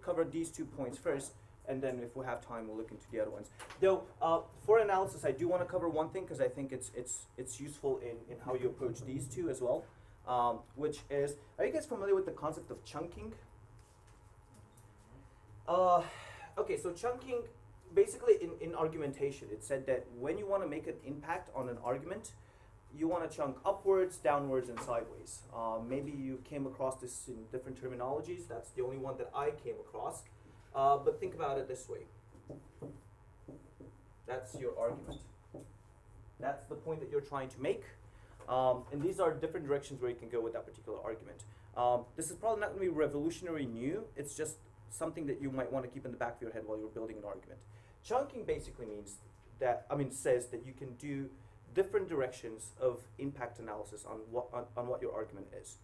cover these 2 points first, and then if we have time, we'll look into the other ones. Though, for analysis, I do want to cover one thing because I think it's useful in how you approach these two as well, which is, are you guys familiar with the concept of chunking? Okay, so chunking, basically in argumentation, it said that when you want to make an impact on an argument, you want to chunk upwards, downwards, and sideways. Maybe you came across this in different terminologies. That's the only one that I came across. But think about it this way. That's your argument. That's the point that you're trying to make. And these are different directions where you can go with that particular argument. This is probably not going to be revolutionary new. It's just something that you might want to keep in the back of your head while you're building an argument. Chunking basically means that, says that you can do different directions of impact analysis on what your argument is.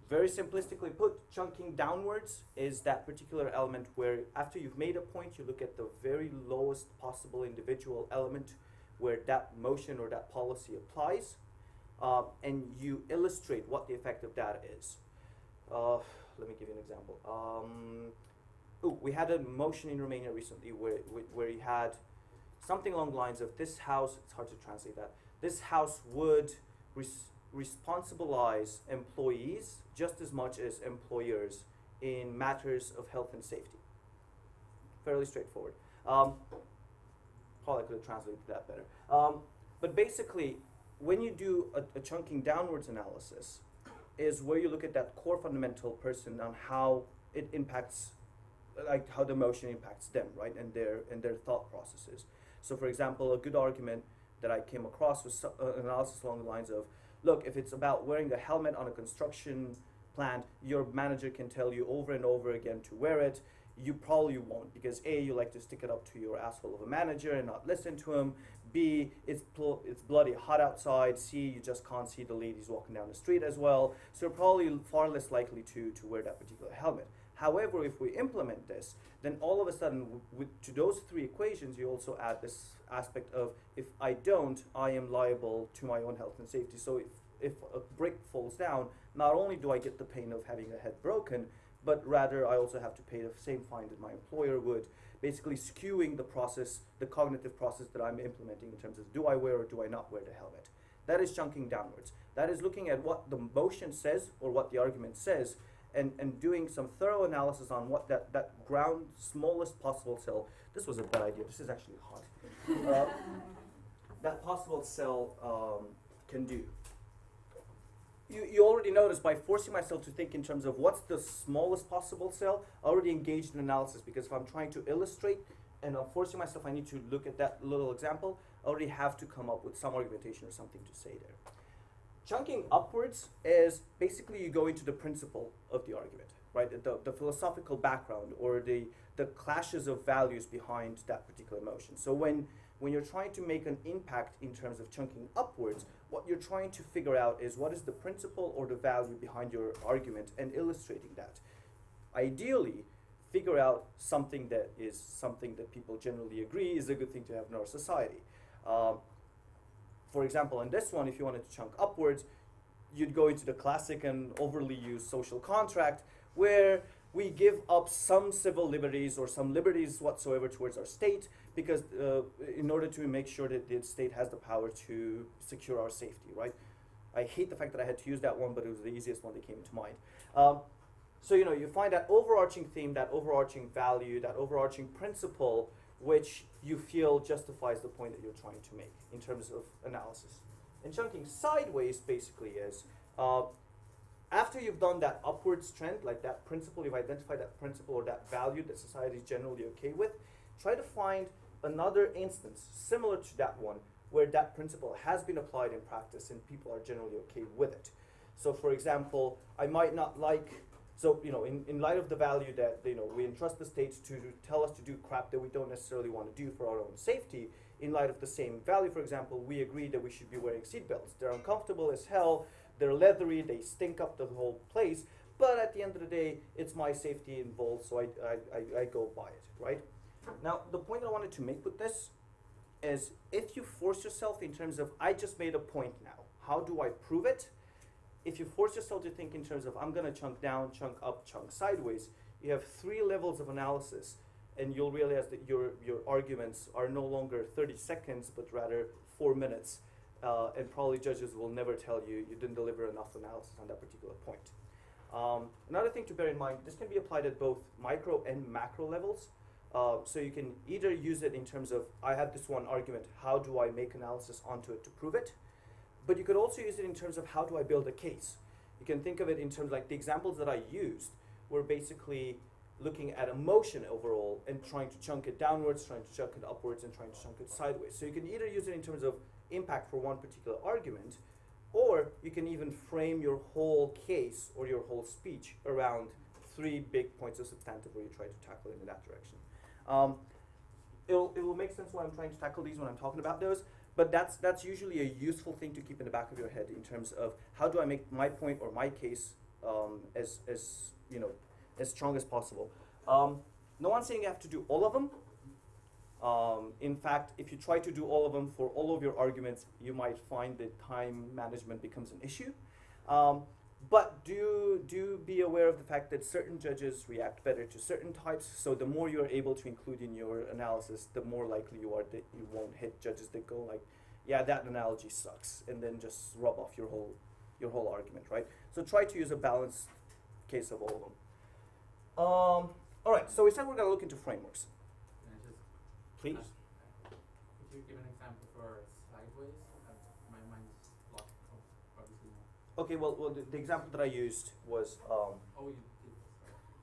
Very simplistically put, chunking downwards is that particular element where after you've made a point, you look at the very lowest possible individual element where that motion or that policy applies, and you illustrate what the effect of that is. Let me give you an example. We had a motion in Romania recently where you had something along the lines of this house, it's hard to translate that, this house would responsibilize employees just as much as employers in matters of health and safety. Fairly straightforward. Probably could have translated that better. But basically, when you do a chunking downwards analysis, is where you look at that core fundamental person on how it impacts, like how the motion impacts them, right, and their thought processes. So, for example, a good argument that I came across was an analysis along the lines of, look, if it's about wearing a helmet on a construction plant, your manager can tell you over and over again to wear it. You probably won't because A, you like to stick it up to your asshole of a manager and not listen to him. B, it's bloody hot outside. C, you just can't see the ladies walking down the street as well. So you're probably far less likely to wear that particular helmet. However, if we implement this, then all of a sudden, to those three equations, you also add this aspect of, if I don't, I am liable to my own health and safety. So if a brick falls down, not only do I get the pain of having a head broken, but rather I also have to pay the same fine that my employer would, basically skewing the process, the cognitive process that I'm implementing in terms of do I wear or do I not wear the helmet. That is chunking downwards. That is looking at what the motion says or what the argument says, and doing some thorough analysis on what that ground smallest possible cell, this was a bad idea, this is actually hot, that possible cell can do. You already noticed by forcing myself to think in terms of what's the smallest possible cell, I already engaged in analysis, because if I'm trying to illustrate and I'm forcing myself, I need to look at that little example, I already have to come up with some argumentation or something to say there. Chunking upwards is basically you go into the principle of the argument, right? The philosophical background or the clashes of values behind that particular motion. So when you're trying to make an impact in terms of chunking upwards, what you're trying to figure out is what is the principle or the value behind your argument and illustrating that. Ideally, figure out something that people generally agree is a good thing to have in our society. For example, in this one, if you wanted to chunk upwards, you'd go into the classic and overly used social contract where we give up some civil liberties or some liberties whatsoever towards our state because in order to make sure that the state has the power to secure our safety, right? I hate the fact that I had to use that one, but it was the easiest one that came to mind. So, you find that overarching theme, that overarching value, that overarching principle, which you feel justifies the point that you're trying to make in terms of analysis. And chunking sideways basically is, after you've done that upwards trend, like that principle, you've identified that principle or that value that society is generally okay with, try to find another instance similar to that one where that principle has been applied in practice and people are generally okay with it. So for example, I might not like, in light of the value that, we entrust the states to tell us to do crap that we don't necessarily want to do for our own safety, in light of the same value, for example, we agree that we should be wearing seatbelts. They're uncomfortable as hell, they're leathery, they stink up the whole place, but at the end of the day, it's my safety involved, so I go by it, right? Now, the point I wanted to make with this is if you force yourself in terms of, I just made a point now, how do I prove it? If you force yourself to think in terms of, I'm going to chunk down, chunk up, chunk sideways, you have 3 levels of analysis, and you'll realize that your arguments are no longer 30 seconds, but rather 4 minutes. And probably judges will never tell you you didn't deliver enough analysis on that particular point. Another thing to bear in mind, this can be applied at both micro and macro levels. So you can either use it in terms of, I have this one argument, how do I make analysis onto it to prove it? But you could also use it in terms of, how do I build a case? You can think of it in terms like the examples that I used were basically looking at emotion overall and trying to chunk it downwards, trying to chunk it upwards, and trying to chunk it sideways. So you can either use it in terms of impact for one particular argument, or you can even frame your whole case or your whole speech around 3 big points of substantive where you try to tackle it in that direction. It will make sense why I'm trying to tackle these when I'm talking about those, but that's usually a useful thing to keep in the back of your head in terms of, how do I make my point or my case as strong as possible. No one's saying you have to do all of them. In fact, if you try to do all of them for all of your arguments, you might find that time management becomes an issue. But do be aware of the fact that certain judges react better to certain types, so the more you're able to include in your analysis, the more likely you are that you won't hit judges that go like, yeah, that analogy sucks, and then just rub off your whole argument, right? So try to use a balanced case of all of them. All right, so we said we're going to look into frameworks. Please. Could you give an example for sideways? My mind is lost, obviously. Okay, well the example that I used was. Oh, you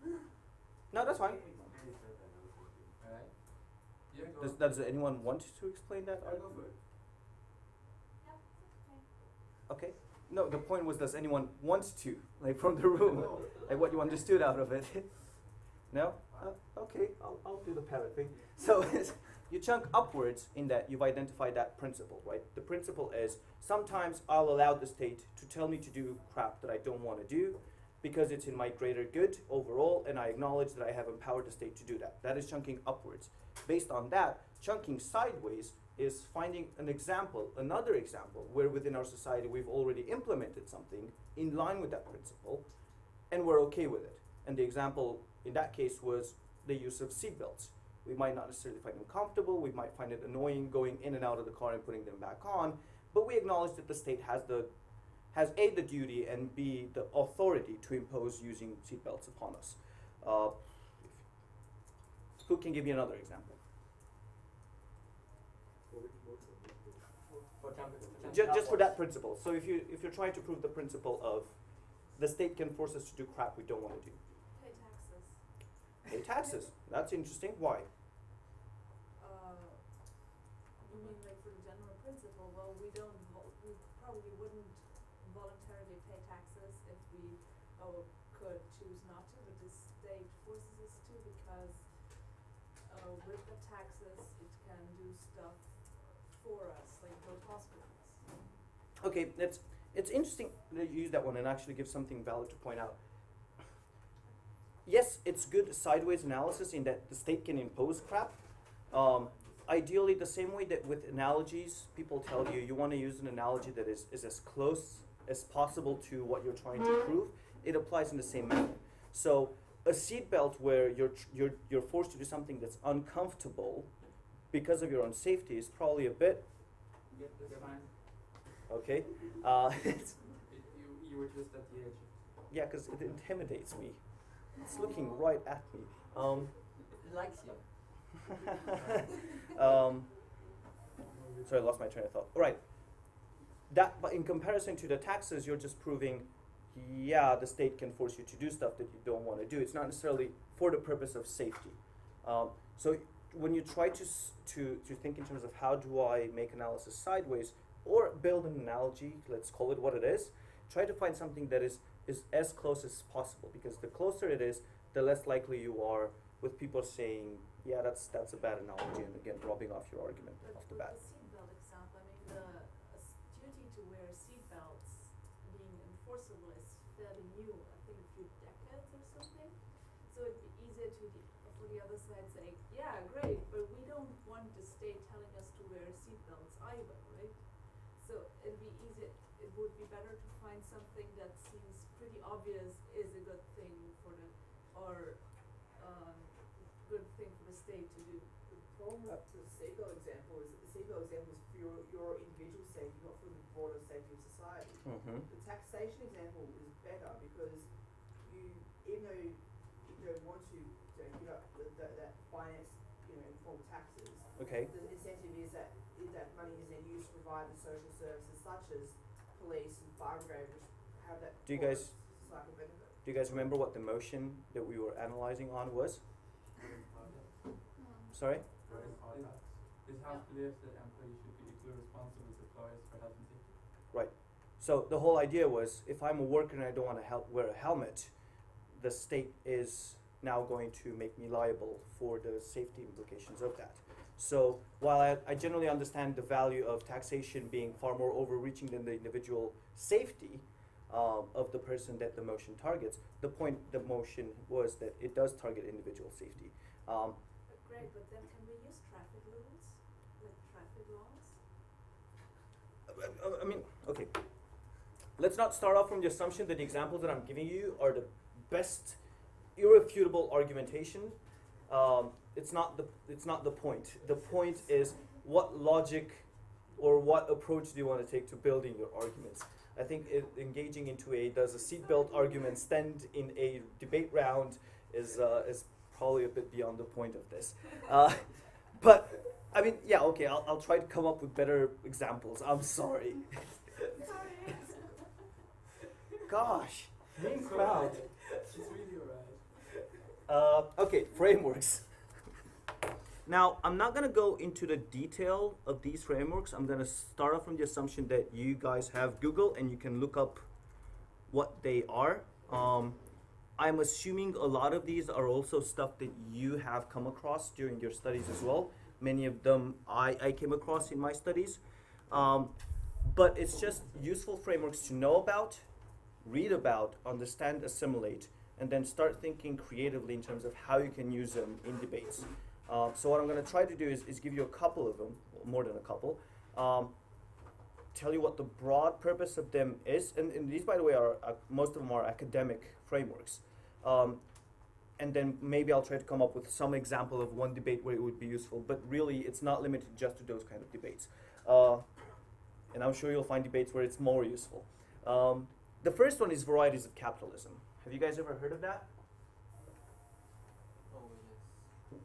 did. No, that's fine. Alright. Yeah, go. Does anyone want to explain that? Go for it. Okay. No, the point was, does anyone want to, like, from the room, like what you understood out of it? No? Okay, I'll do the parrot thing. So you chunk upwards in that you've identified that principle, right? The principle is, sometimes I'll allow the state to tell me to do crap that I don't want to do because it's in my greater good overall, and I acknowledge that I have empowered the state to do that. That is chunking upwards. Based on that, chunking sideways is finding another example, where within our society we've already implemented something in line with that principle, and we're okay with it. And the example in that case was the use of seatbelts. We might not necessarily find them comfortable, we might find it annoying going in and out of the car and putting them back on, but we acknowledge that the state has A, the duty, and B, the authority to impose using seatbelts upon us. Who can give me another example? Just for that principle. So if you're trying to prove the principle of the state can force us to do crap we don't want to do. Pay taxes. Pay taxes. That's interesting. Why? You mean like for the general principle? Well, we probably wouldn't voluntarily pay taxes if we could choose not to, but the state forces us to, because with the taxes it can do stuff for us, like build hospitals. Okay, it's interesting that you use that one and actually give something valid to point out. Yes, it's good sideways analysis in that the state can impose crap. Ideally, the same way that with analogies, people tell you want to use an analogy that is as close as possible to what you're trying to prove. It applies in the same manner. So a seatbelt where you're forced to do something that's uncomfortable because of your own safety is probably a bit. Yeah, that's fine. Okay. You were just at the edge. Yeah, because it intimidates me. It's looking right at me. It likes you. Sorry, I lost my train of thought. All right. But in comparison to the taxes, you're just proving, yeah, the state can force you to do stuff that you don't want to do. It's not necessarily for the purpose of safety. So when you try to think in terms of how do I make analysis sideways, or build an analogy, let's call it what it is, try to find something that is as close as possible, because the closer it is, the less likely you are with people saying, yeah, that's a bad analogy, and again, rubbing off your argument off the bat. The seatbelt example, I mean, the duty to wear seatbelts being enforceable is fairly new, I think a few decades or something. So it'd be easier for the other side saying, yeah, great, but we don't want the state telling us to wear seatbelts either, right? So it would be better to find something that seems pretty obvious is a good thing for the, or Mm-hmm. The taxation example is better because you, even though you don't want to give up that finance, in the form of taxes, Okay. the incentive is that money is then used to provide the social services such as police and fire brigade, which have that. Do you guys- societal benefit. Do you guys remember what the motion that we were analyzing on was? Sorry? This house believes that employees should be equally responsible as employers for health and safety. Right. So the whole idea was, if I'm a worker and I don't want to wear a helmet, the state is now going to make me liable for the safety implications of that. So while I generally understand the value of taxation being far more overreaching than the individual safety of the person that the motion targets, the point the motion was that it does target individual safety. Great, but then can we use traffic rules, like traffic laws? I mean, okay. Let's not start off from the assumption that the examples that I'm giving you are the best irrefutable argumentation. It's not the point. The point is what logic or what approach do you want to take to building your arguments. I think engaging into does a seatbelt argument stand in a debate round is probably a bit beyond the point of this. But I mean, yeah, okay. I'll try to come up with better examples. I'm sorry. Gosh, being proud. It's really alright. Okay, frameworks. Now, I'm not going to go into the detail of these frameworks. I'm going to start off from the assumption that you guys have Google and you can look up what they are. I'm assuming a lot of these are also stuff that you have come across during your studies as well. Many of them I came across in my studies. But it's just useful frameworks to know about, read about, understand, assimilate, and then start thinking creatively in terms of how you can use them in debates. So what I'm going to try to do is give you a couple of them, more than a couple, tell you what the broad purpose of them is, and these, by the way, are most of them are academic frameworks. And then maybe I'll try to come up with some example of one debate where it would be useful, but really it's not limited just to those kind of debates. And I'm sure you'll find debates where it's more useful. The first one is Varieties of Capitalism. Have you guys ever heard of that? Oh, yes.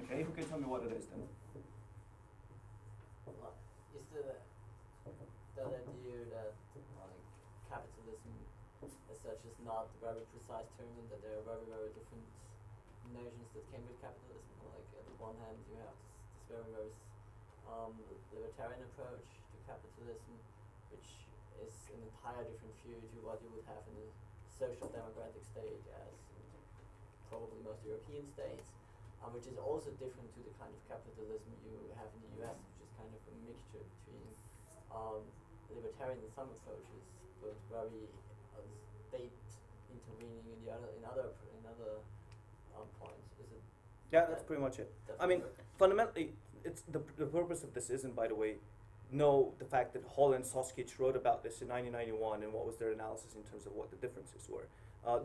Okay, who can tell me what it is then? Is the idea that capitalism as such is not a very precise term and that there are very, very different notions that came with capitalism? Like at the one hand you have this very, very libertarian approach to capitalism, which is an entire different view to what you would have in a social democratic state as in probably most European states, which is also different to the kind of capitalism you have in the US, which is kind of a mixture between libertarian in some approaches, but very state intervening in other points. Is it? Yeah, that's pretty much it. I mean, fundamentally, it's the purpose of this isn't, by the way, know the fact that Hall and Soskich wrote about this in 1991 and what was their analysis in terms of what the differences were.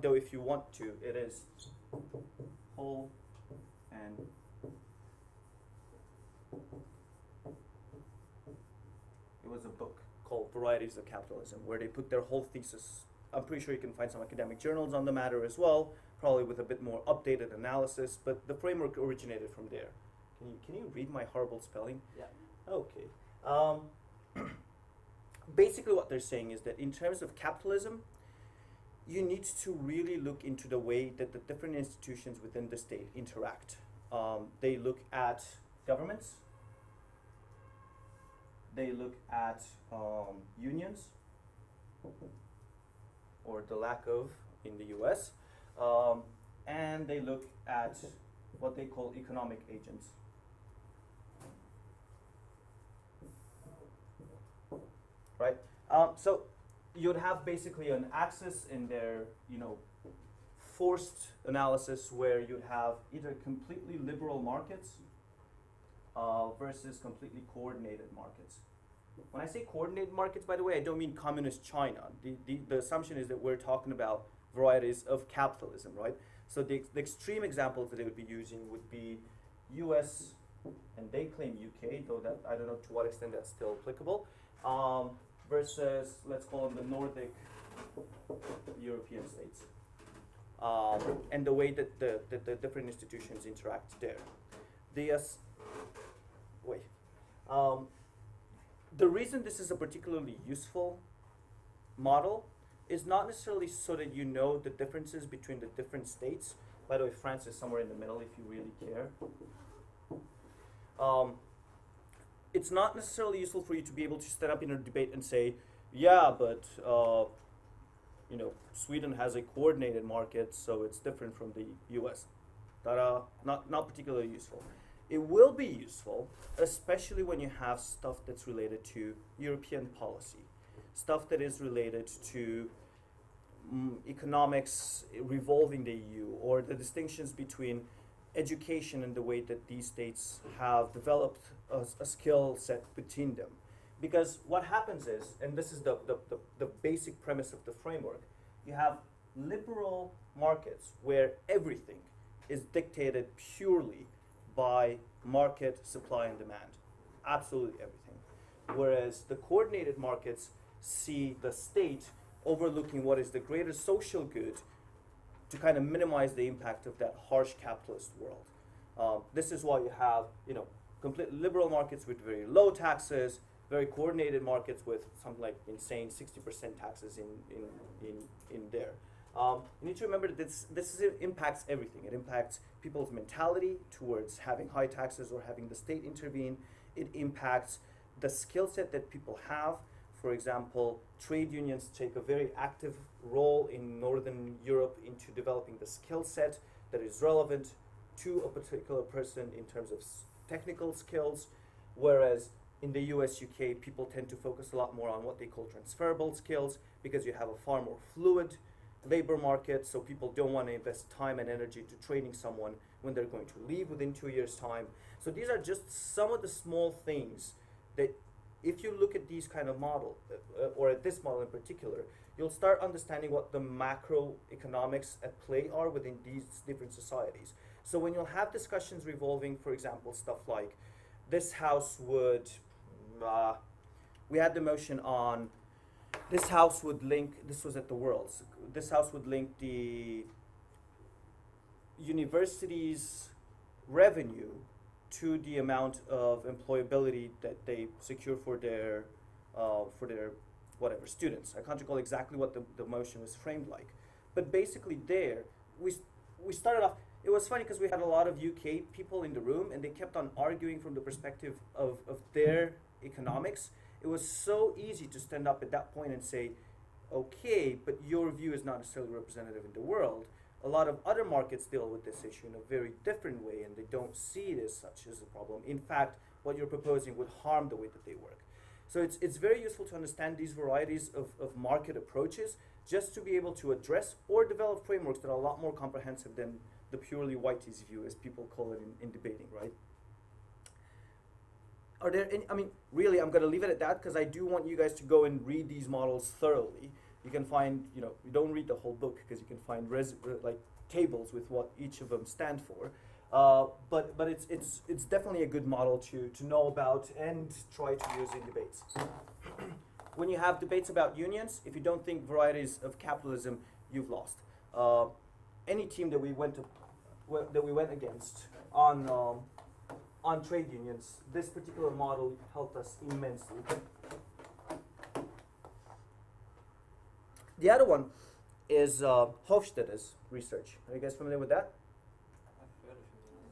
Though if you want to, it is Hall and it was a book called Varieties of Capitalism where they put their whole thesis. I'm pretty sure you can find some academic journals on the matter as well, probably with a bit more updated analysis, but the framework originated from there. Can you read my horrible spelling? Yeah. Okay. Basically what they're saying is that in terms of capitalism, you need to really look into the way that the different institutions within the state interact. They look at governments, they look at unions, or the lack of in the US, and they look at what they call economic agents. Right? So you'd have basically an axis in their, forced analysis where you'd have either completely liberal markets versus completely coordinated markets. When I say coordinated markets, by the way, I don't mean communist China. The assumption is that we're talking about varieties of capitalism, right? So the extreme examples that they would be using would be US, and they claim UK, though that I don't know to what extent that's still applicable. versus, let's call them the Nordic European states, and the way that the different institutions interact there. The reason this is a particularly useful model is not necessarily so that you know the differences between the different states. By the way, France is somewhere in the middle if you really care. It's not necessarily useful for you to be able to stand up in a debate and say, yeah, but Sweden has a coordinated market, so it's different from the US. Not particularly useful. It will be useful, especially when you have stuff that's related to European policy, stuff that is related to economics revolving the EU, or the distinctions between education and the way that these states have developed a skill set between them. Because what happens is, and this is the basic premise of the framework, you have liberal markets where everything is dictated purely by market supply and demand. Absolutely everything. Whereas the coordinated markets see the state overlooking what is the greater social good to kind of minimize the impact of that harsh capitalist world. This is why you have, complete liberal markets with very low taxes, very coordinated markets with something like insane 60% taxes in there. You need to remember that this impacts everything. It impacts people's mentality towards having high taxes or having the state intervene. It impacts the skill set that people have. For example, trade unions take a very active role in Northern Europe into developing the skill set that is relevant to a particular person in terms of technical skills, whereas in the US, UK, people tend to focus a lot more on what they call transferable skills because you have a far more fluid labor market, so people don't want to invest time and energy to training someone when they're going to leave within 2 years' time. So these are just some of the small things that if you look at these kind of model, or at this model in particular, you'll start understanding what the macroeconomics at play are within these different societies. So when you'll have discussions revolving, for example, stuff like this house would, we had the motion on this house would link, this was at the Worlds, this house would link the university's revenue to the amount of employability that they secure for their whatever students. I can't recall exactly what the motion was framed like, but basically there we started off. It was funny because we had a lot of UK people in the room and they kept on arguing from the perspective of their economics. It was so easy to stand up at that point and say, okay, but your view is not necessarily representative in the world. A lot of other markets deal with this issue in a very different way and they don't see it as such as a problem. In fact, what you're proposing would harm the way that they work. So it's very useful to understand these varieties of market approaches just to be able to address or develop frameworks that are a lot more comprehensive than the purely whitey's view, as people call it in debating, right? Are there any, really, I'm going to leave it at that because I do want you guys to go and read these models thoroughly. You can find, you don't read the whole book because you can find tables with what each of them stand for. But it's definitely a good model to know about and try to use in debates. When you have debates about unions, if you don't think varieties of capitalism, you've lost. Any team that we went against on trade unions, this particular model helped us immensely. The other one is Hofstede's research. Are you guys familiar with that? I've heard of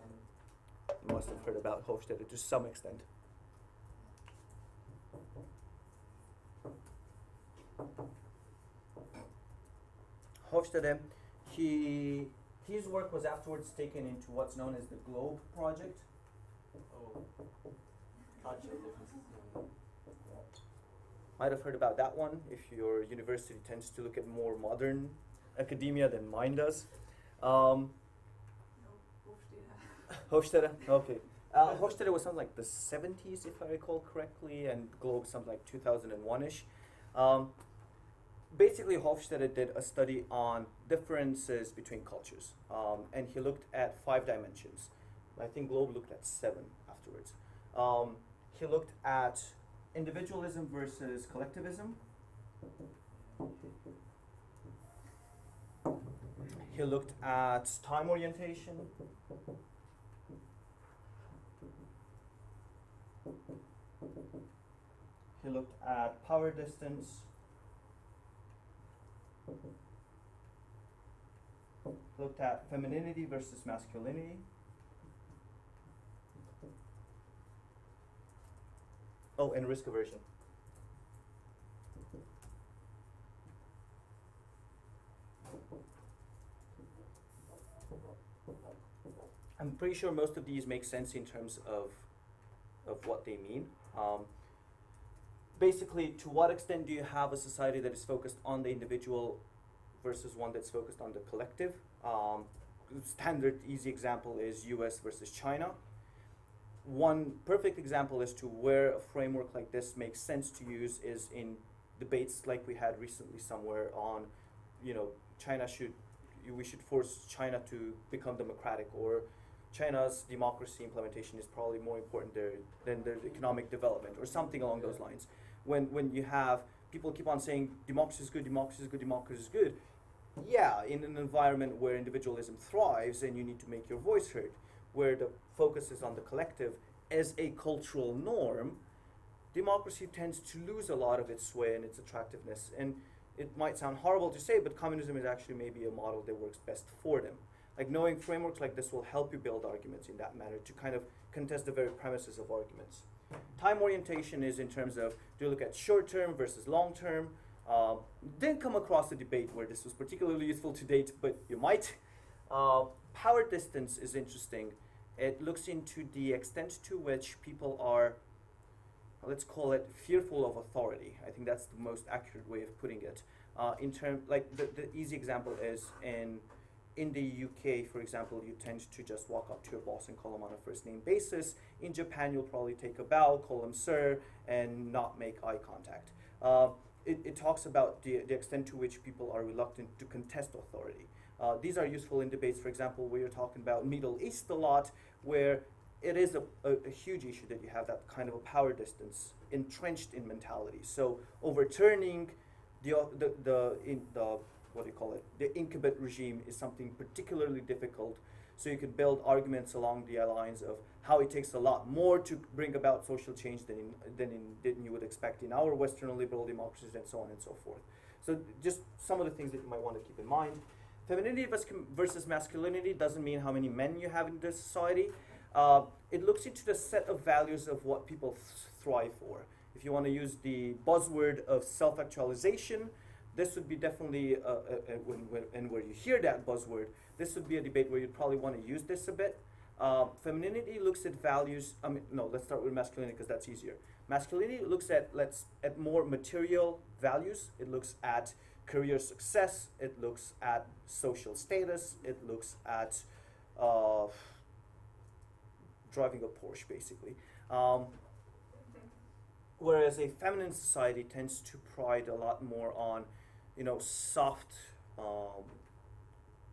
him. You must have heard about Hofstede to some extent. Hofstede, his work was afterwards taken into what's known as the Globe Project. Oh, cultural differences. Might have heard about that one if your university tends to look at more modern academia than mine does. No, Hofstede, okay. Hofstede was something like the 70s, if I recall correctly, and Globe something like 2001-ish. Basically, Hofstede did a study on differences between cultures, and he looked at 5 dimensions. I think Globe looked at 7 afterwards. He looked at individualism versus collectivism. He looked at time orientation. He looked at power distance. Looked at femininity versus masculinity. Oh, and risk aversion. I'm pretty sure most of these make sense in terms of what they mean. Basically, to what extent do you have a society that is focused on the individual versus one that's focused on the collective? Standard easy example is US versus China. One perfect example as to where a framework like this makes sense to use is in debates like we had recently somewhere on, we should force China to become democratic, or China's democracy implementation is probably more important there than their economic development, or something along those lines. When you have people keep on saying democracy is good, democracy is good, democracy is good, yeah, in an environment where individualism thrives and you need to make your voice heard, where the focus is on the collective as a cultural norm, democracy tends to lose a lot of its sway and its attractiveness. And it might sound horrible to say, but communism is actually maybe a model that works best for them. Like, knowing frameworks like this will help you build arguments in that manner to kind of contest the very premises of arguments. Time orientation is in terms of, do you look at short term versus long term? Didn't come across a debate where this was particularly useful to date, but you might. Power distance is interesting. It looks into the extent to which people are, let's call it, fearful of authority. I think that's the most accurate way of putting it. The easy example is in the UK, for example, you tend to just walk up to your boss and call him on a first name basis. In Japan, you'll probably take a bow, call him sir, and not make eye contact. It talks about the extent to which people are reluctant to contest authority. These are useful in debates, for example, where you're talking about Middle East a lot, where it is a huge issue that you have that kind of a power distance entrenched in mentality. So overturning the incubate regime is something particularly difficult. So you could build arguments along the lines of how it takes a lot more to bring about social change than you would expect in our Western liberal democracies, and so on and so forth. So just some of the things that you might want to keep in mind. Femininity versus masculinity doesn't mean how many men you have in this society. It looks into the set of values of what people thrive for. If you want to use the buzzword of self-actualization, this would be definitely, where you hear that buzzword, this would be a debate where you'd probably want to use this a bit. Femininity looks at values, let's start with masculinity because that's easier. Masculinity looks at more material values. It looks at career success. It looks at social status. It looks at driving a Porsche, basically. Whereas a feminine society tends to pride a lot more on, soft,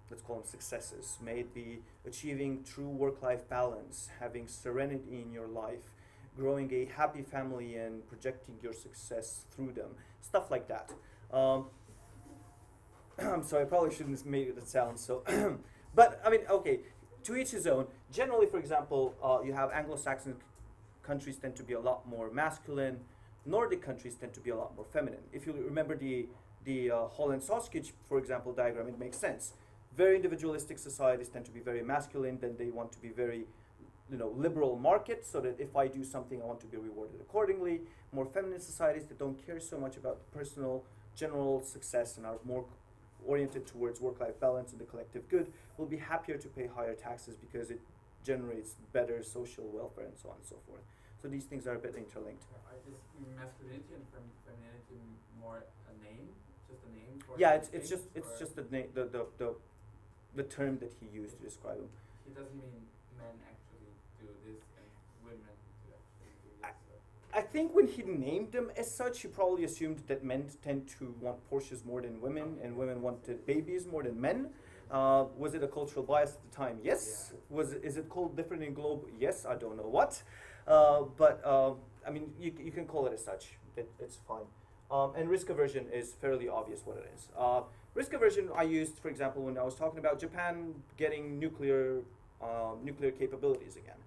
let's call them successes. May it be achieving true work-life balance, having serenity in your life, growing a happy family and projecting your success through them, stuff like that. I'm sorry, I probably shouldn't have made it sound so, but okay, to each his own. Generally, for example, you have Anglo-Saxon countries tend to be a lot more masculine. Nordic countries tend to be a lot more feminine. If you remember the Holland-Sausage, for example, diagram, it makes sense. Very individualistic societies tend to be very masculine, then they want to be very, liberal market, so that if I do something, I want to be rewarded accordingly. More feminine societies that don't care so much about personal, general success and are more oriented towards work-life balance and the collective good will be happier to pay higher taxes because it generates better social welfare and so on and so forth. So these things are a bit interlinked. Is masculinity and femininity more a name, just a name for? Yeah, it's just the name, the term that he used to describe them. He doesn't mean men actually do this and women do actually do this. I think when he named them as such, he probably assumed that men tend to want Porsches more than women, and women wanted babies more than men. Was it a cultural bias at the time? Yes. Yeah. Is it called different in Globe? Yes. I don't know what. I mean, you can call it as such. It's fine. And risk aversion is fairly obvious what it is. Risk aversion I used, for example, when I was talking about Japan getting nuclear capabilities again,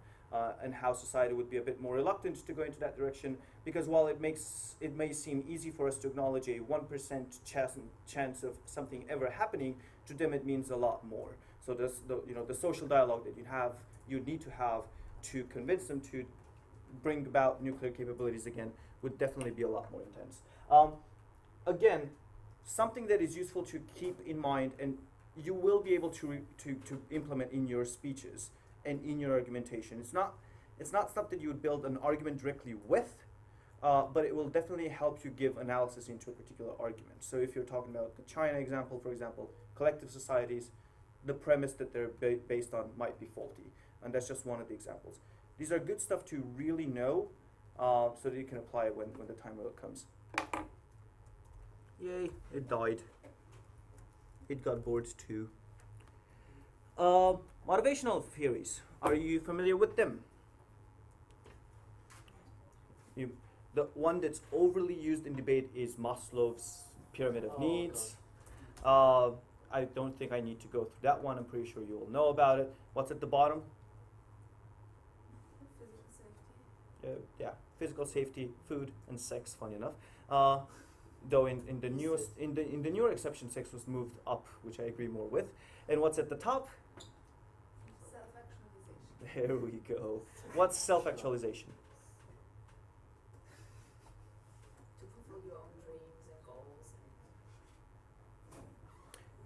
and how society would be a bit more reluctant to go into that direction, because while it may seem easy for us to acknowledge a 1% chance of something ever happening, to them it means a lot more. So the social dialogue that you need to have to convince them to bring about nuclear capabilities again would definitely be a lot more intense. Again, something that is useful to keep in mind, and you will be able to implement in your speeches and in your argumentation. It's not something you would build an argument directly with, but it will definitely help you give analysis into a particular argument. So if you're talking about the China example, for example, collective societies, the premise that they're based on might be faulty, and that's just one of the examples. These are good stuff to really know, so that you can apply it when the time comes. Yay, it died. It got bored too. Motivational theories. Are you familiar with them? The one that's overly used in debate is Maslow's pyramid of needs. I don't think I need to go through that one. I'm pretty sure you all know about it. What's at the bottom? Physical safety. Yeah, physical safety, food, and sex. Funny enough, though in the newer exception, sex was moved up, which I agree more with. And what's at the top? Self-actualization. There we go. What's self-actualization? To fulfill your own dreams and goals.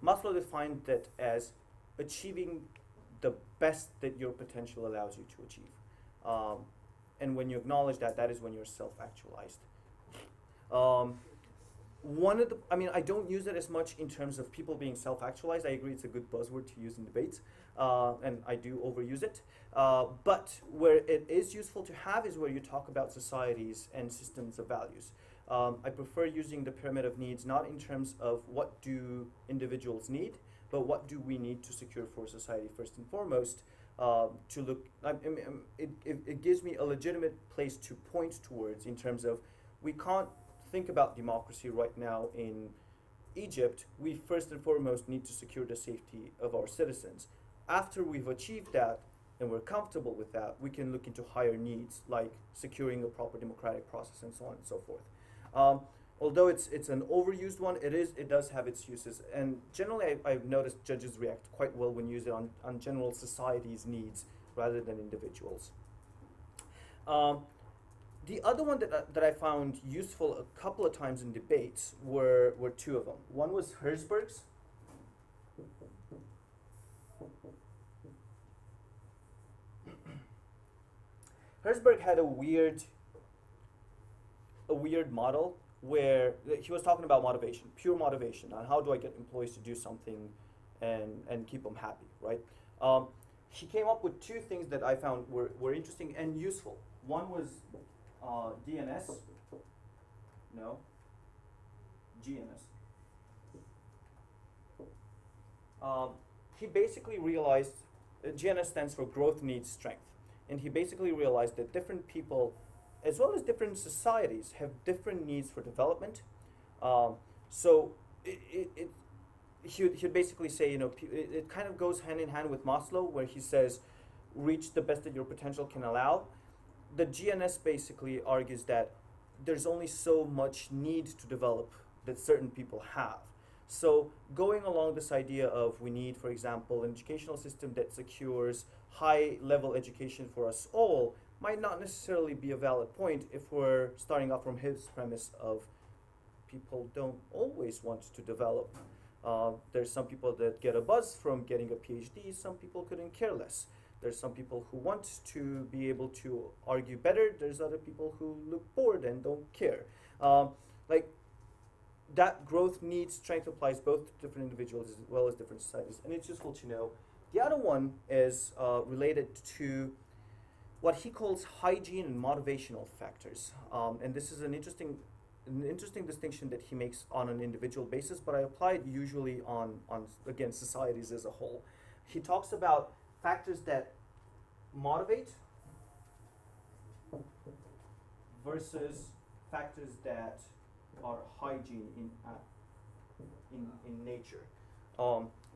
Maslow defined that as achieving the best that your potential allows you to achieve. And when you acknowledge that, that is when you're self-actualized. I don't use it as much in terms of people being self-actualized. I agree it's a good buzzword to use in debates, and I do overuse it. But where it is useful to have is where you talk about societies and systems of values. I prefer using the pyramid of needs not in terms of what do individuals need, but what do we need to secure for society first and foremost. To look, it gives me a legitimate place to point towards in terms of we can't think about democracy right now in Egypt. We first and foremost need to secure the safety of our citizens. After we've achieved that and we're comfortable with that, we can look into higher needs like securing a proper democratic process and so on and so forth. Although it's an overused one, it does have its uses, and generally I've noticed judges react quite well when used on general society's needs rather than individuals. The other one that I found useful a couple of times in debates were two of them. One was Herzberg's. Herzberg had a weird model where he was talking about motivation, pure motivation, and how do I get employees to do something and keep them happy, right? He came up with two things that I found were interesting and useful. One was DNS, no, GNS. He basically realized, GNS stands for growth needs strength, and he basically realized that different people as well as different societies have different needs for development. So he'd basically say, it kind of goes hand in hand with Maslow, where he says, reach the best that your potential can allow. The GNS basically argues that there's only so much need to develop that certain people have. So going along this idea of we need, for example, an educational system that secures high-level education for us all might not necessarily be a valid point if we're starting off from his premise of people don't always want to develop. There's some people that get a buzz from getting a PhD, some people couldn't care less. There's some people who want to be able to argue better, there's other people who look bored and don't care. That growth needs strength applies both to different individuals as well as different societies, and it's useful to know. The other one is related to what he calls hygiene and motivational factors, and this is an interesting distinction that he makes on an individual basis, but I apply it usually on again societies as a whole. He talks about factors that motivate versus factors that are hygiene in nature.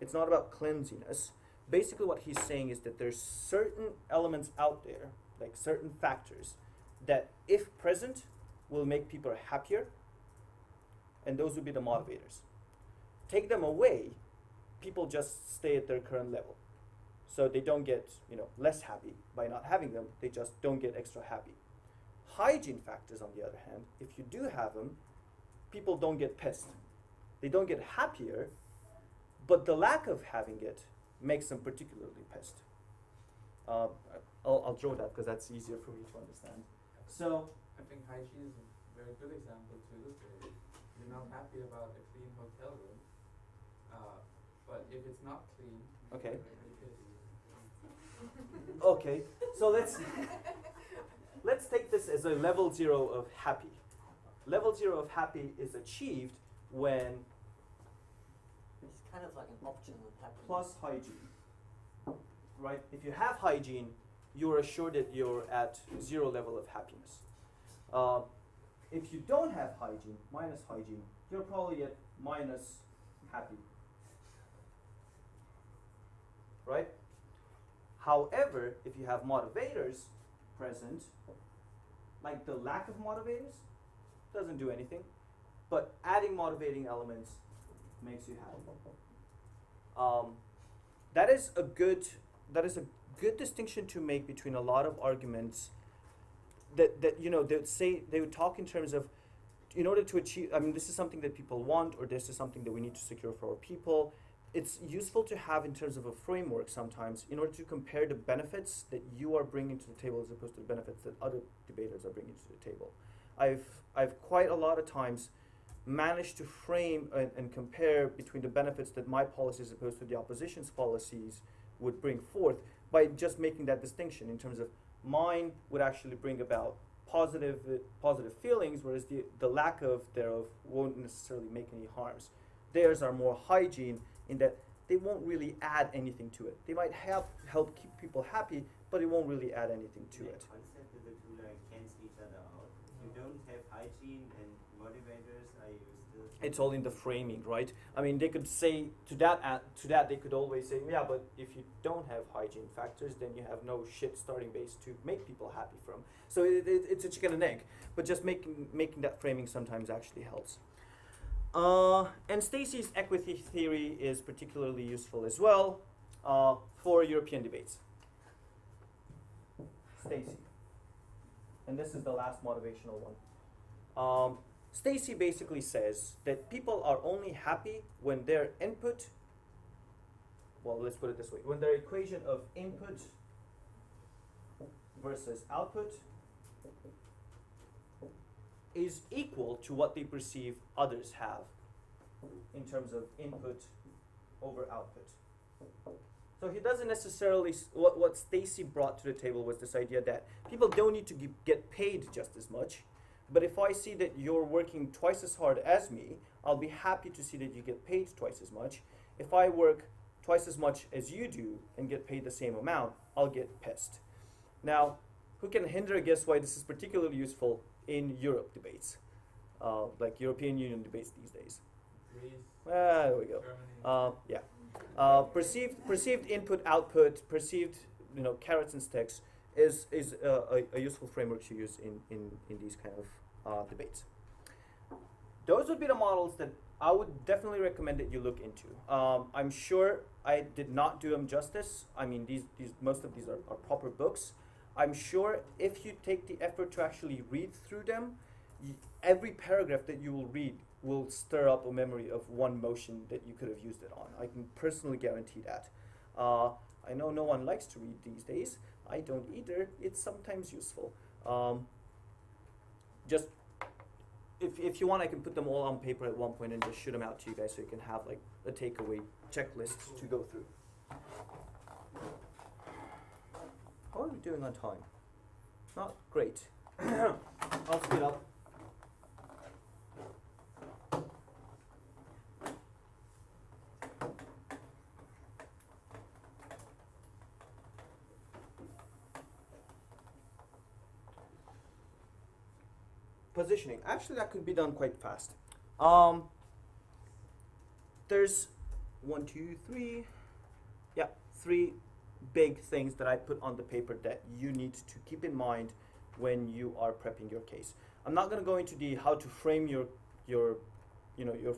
It's not about cleanliness. Basically what he's saying is that there's certain elements out there, like certain factors, that if present will make people happier, and those would be the motivators. Take them away, people just stay at their current level. So they don't get, less happy by not having them, they just don't get extra happy. Hygiene factors, on the other hand, if you do have them, people don't get pissed. They don't get happier, but the lack of having it makes them particularly pissed. I'll draw that because that's easier for me to understand. So I think hygiene is a very good example to illustrate it. You're not happy about a clean hotel room, but if it's not clean, Okay. you're very pissed. Okay, so let's take this as a level 0 of happy. Level 0 of happy is achieved when It's kind of like an optional happiness. plus hygiene, right? If you have hygiene, you're assured that you're at 0 level of happiness. If you don't have hygiene, minus hygiene, you're probably at minus happy, right? However, if you have motivators present, like the lack of motivators doesn't do anything, but adding motivating elements makes you happy. That is a good distinction to make between a lot of arguments that they would talk in terms of, in order to achieve, this is something that people want, or this is something that we need to secure for our people. It's useful to have in terms of a framework sometimes in order to compare the benefits that you are bringing to the table as opposed to the benefits that other debaters are bringing to the table. I've quite a lot of times managed to frame and compare between the benefits that my policies as opposed to the opposition's policies would bring forth by just making that distinction in terms of mine would actually bring about positive feelings, whereas the lack of thereof won't necessarily make any harms. Theirs are more hygiene in that they won't really add anything to it. They might help keep people happy, but it won't really add anything to it. Concept that the two cancel each other out. If you don't have hygiene and motivators, are you still? It's all in the framing, right? They could say to that they could always say, yeah, but if you don't have hygiene factors, then you have no shit starting base to make people happy from. So it's a chicken and egg, but just making that framing sometimes actually helps. And Stacy's equity theory is particularly useful as well for European debates. Stacy. And this is the last motivational one. Stacy basically says that people are only happy when their input, well, let's put it this way, when their equation of input versus output is equal to what they perceive others have in terms of input over output. So he doesn't necessarily, what Stacy brought to the table was this idea that people don't need to get paid just as much, but if I see that you're working twice as hard as me, I'll be happy to see that you get paid twice as much. If I work twice as much as you do and get paid the same amount, I'll get pissed. Now, who can hinder a guess why this is particularly useful in Europe debates, like European Union debates these days? Greece, There we go. Germany. Perceived input output, perceived carrots and sticks is a useful framework to use in these kind of debates. Those would be the models that I would definitely recommend that you look into. I'm sure I did not do them justice. These most of these are proper books. I'm sure if you take the effort to actually read through them, every paragraph that you will read will stir up a memory of one motion that you could have used it on. I can personally guarantee that. I know no one likes to read these days. I don't either. It's sometimes useful. Just if you want, I can put them all on paper at one point and just shoot them out to you guys so you can have like a takeaway checklist to go through. How are we doing on time? Not great. I'll speed up. positioning. Actually, that could be done quite fast. There's 1, 2, 3. Yeah, 3 big things that I put on the paper that you need to keep in mind when you are prepping your case. I'm not going to go into the how to frame your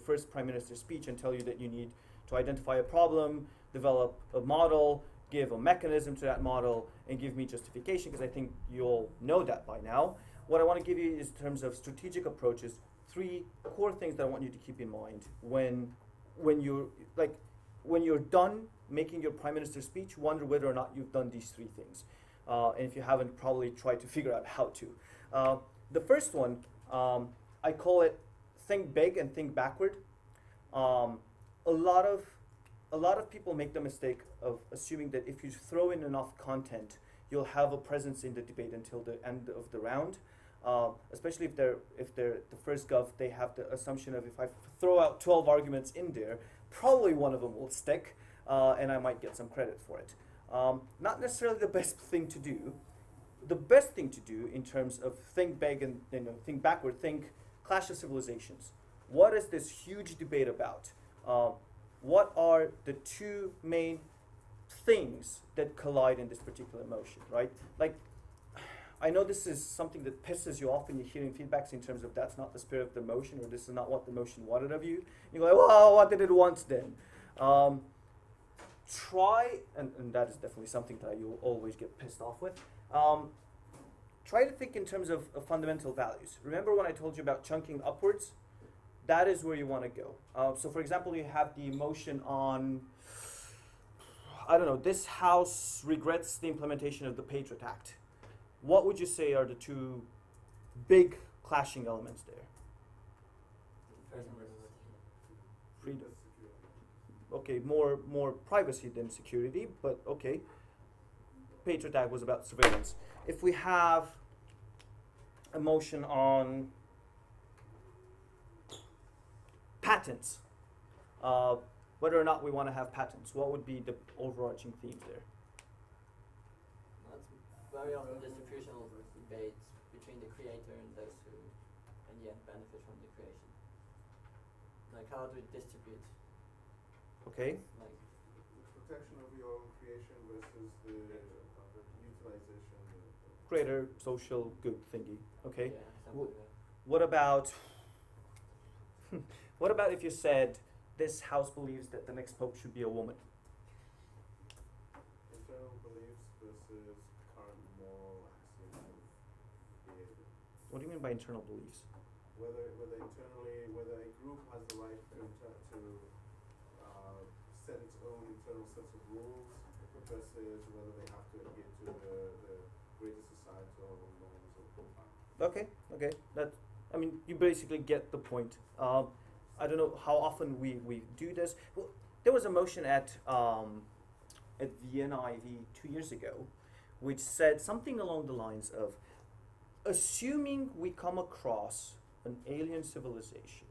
first prime minister's speech and tell you that you need to identify a problem, develop a model, give a mechanism to that model, and give me justification, because I think you all know that by now. What I want to give you is, in terms of strategic approaches, 3 core things that I want you to keep in mind when you're done making your prime minister's speech. Wonder whether or not you've done these 3 things, and if you haven't, probably try to figure out how to. The first one, I call it think big and think backward. A lot of people make the mistake of assuming that if you throw in enough content, you'll have a presence in the debate until the end of the round. Especially if they're the first gov, they have the assumption of, if I throw out 12 arguments in there, probably one of them will stick, and I might get some credit for it. Not necessarily the best thing to do. The best thing to do in terms of think big and think backward, think Clash of Civilizations. What is this huge debate about? What are the 2 main things that collide in this particular motion, right? Like, I know this is something that pisses you off when you're hearing feedbacks in terms of that's not the spirit of the motion, or this is not what the motion wanted of you. You go like, well, what did it want then? Try, and that is definitely something that you'll always get pissed off with. Try to think in terms of fundamental values. Remember when I told you about chunking upwards? That is where you want to go. So for example, you have the motion on, I don't know, this house regrets the implementation of the Patriot Act. What would you say are the 2 big clashing elements there? Freedom. Okay, more privacy than security, but okay. Patriot Act was about surveillance. If we have a motion on patents, whether or not we want to have patents, what would be the overarching themes there? That's very often distributional debates between the creator and those who, in the end, benefit from the creation. Like, how do we distribute? Okay. Like, protection of your own creation versus the utilization. Greater social good thingy. Okay. yeah, something like that. What about what about if you said this house believes that the next pope should be a woman? Internal beliefs versus current moral axiom behavior. What do you mean by internal beliefs? Whether internally, whether a group has the right to set its own internal sets of rules versus whether they have to adhere to the greater societal norms of the time. Okay. I mean, you basically get the point. I don't know how often we do this. Well, there was a motion at Vienna IV 2 years ago, which said something along the lines of, assuming we come across an alien civilization,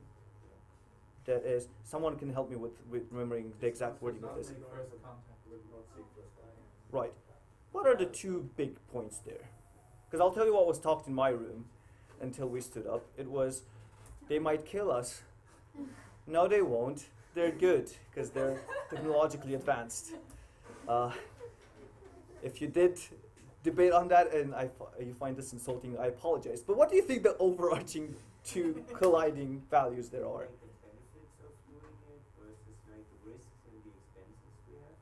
that is, someone can help me with remembering the exact wording of this. Not make first contact. Right. What are the 2 big points there? Because I'll tell you what was talked in my room until we stood up. It was, they might kill us. No, they won't. They're good because they're technologically advanced. If you did debate on that and you find this insulting, I apologize. But what do you think the overarching 2 colliding values there are? Like the benefits of doing it versus like the risks and the expenses we have.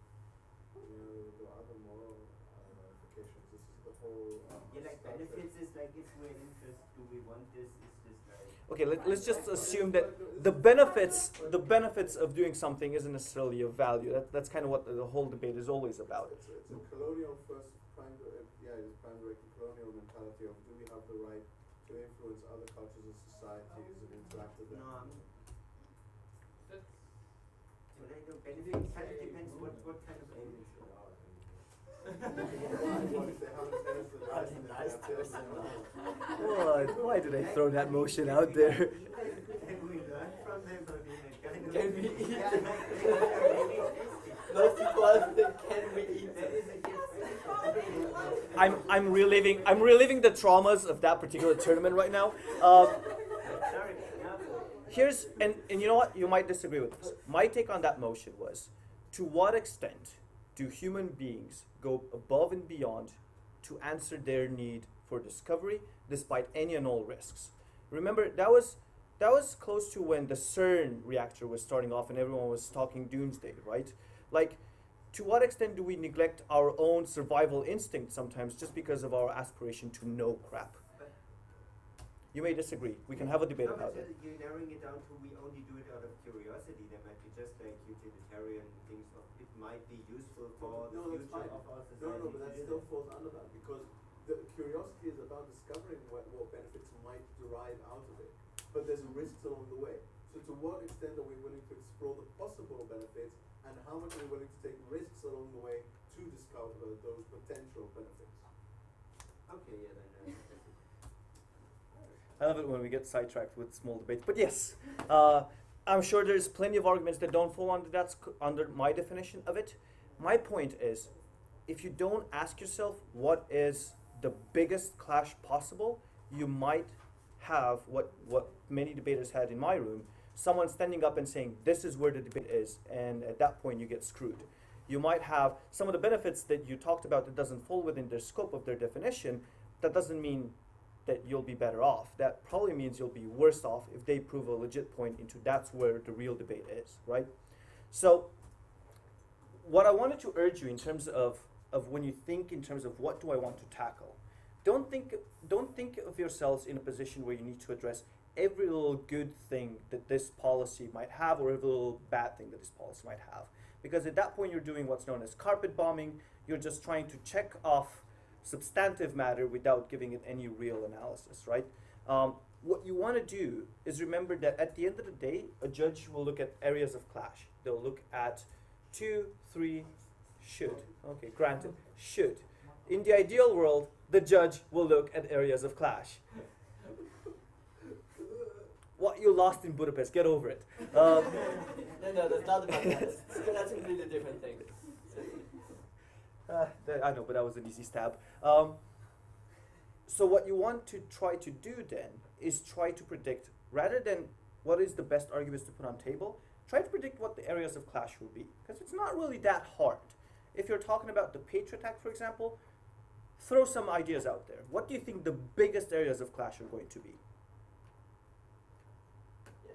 The other moral ramifications. This is the whole. Yeah, like benefits is like, if we're in interest, do we want this? Is this like? Okay, let's just assume that the benefits of doing something isn't necessarily a value. That's kind of what the whole debate is always about. It's a colonial first prime directed colonial mentality of, do we have the right to influence other cultures and societies and interact with them? No, That's so like the benefits kind of depends what kind of aliens they are. What if they haven't finished the That'd be nice to listen to. Why did I throw that motion out there? Can we learn from them? I mean, like, kind of Can we eat yeah, them? like, really tasty. Most people think, can we eat That them? is a gift. I'm reliving the traumas of that particular tournament right now. Sorry, no. Here's and you know what? You might disagree with this. My take on that motion was, to what extent do human beings go above and beyond to answer their need for discovery despite any and all risks? Remember, that was close to when the CERN reactor was starting off and everyone was talking doomsday, right? Like, to what extent do we neglect our own survival instinct sometimes just because of our aspiration to know crap? You may disagree. We can have a debate No, about but it. you're narrowing it down to we only do it out of curiosity. There might be just like utilitarian things of it might be useful for the No, that's future fine. of our society. No, but to that do still falls under that because the curiosity is about discovering what benefits might derive out of it. But there's risks along the way. So to what extent are we willing to explore the possible benefits and how much are we willing to take risks along the way to discover those potential benefits? Okay, yeah, then. I love it when we get sidetracked with small debates. But yes, I'm sure there's plenty of arguments that don't fall under my definition of it. My point is, if you don't ask yourself what is the biggest clash possible, you might have what many debaters had in my room, someone standing up and saying, this is where the debate is, and at that point you get screwed. You might have some of the benefits that you talked about that doesn't fall within their scope of their definition. That doesn't mean that you'll be better off. That probably means you'll be worse off if they prove a legit point into that's where the real debate is, right? So what I wanted to urge you in terms of when you think in terms of what do I want to tackle, don't think of yourselves in a position where you need to address every little good thing that this policy might have or every little bad thing that this policy might have. Because at that point you're doing what's known as carpet bombing. You're just trying to check off substantive matter without giving it any real analysis, right? What you want to do is remember that at the end of the day, a judge will look at areas of clash. They'll look at 2, 3, should. Okay, granted, should. In the ideal world, the judge will look at areas of clash. What you lost in Budapest, get over it. No, that's not about that. That's a completely different thing. I know, but that was an easy stab. So what you want to try to do then is try to predict, rather than what is the best arguments to put on table, try to predict what the areas of clash will be. Because it's not really that hard. If you're talking about the Patriot Act, for example, throw some ideas out there. What do you think the biggest areas of clash are going to be? Yeah,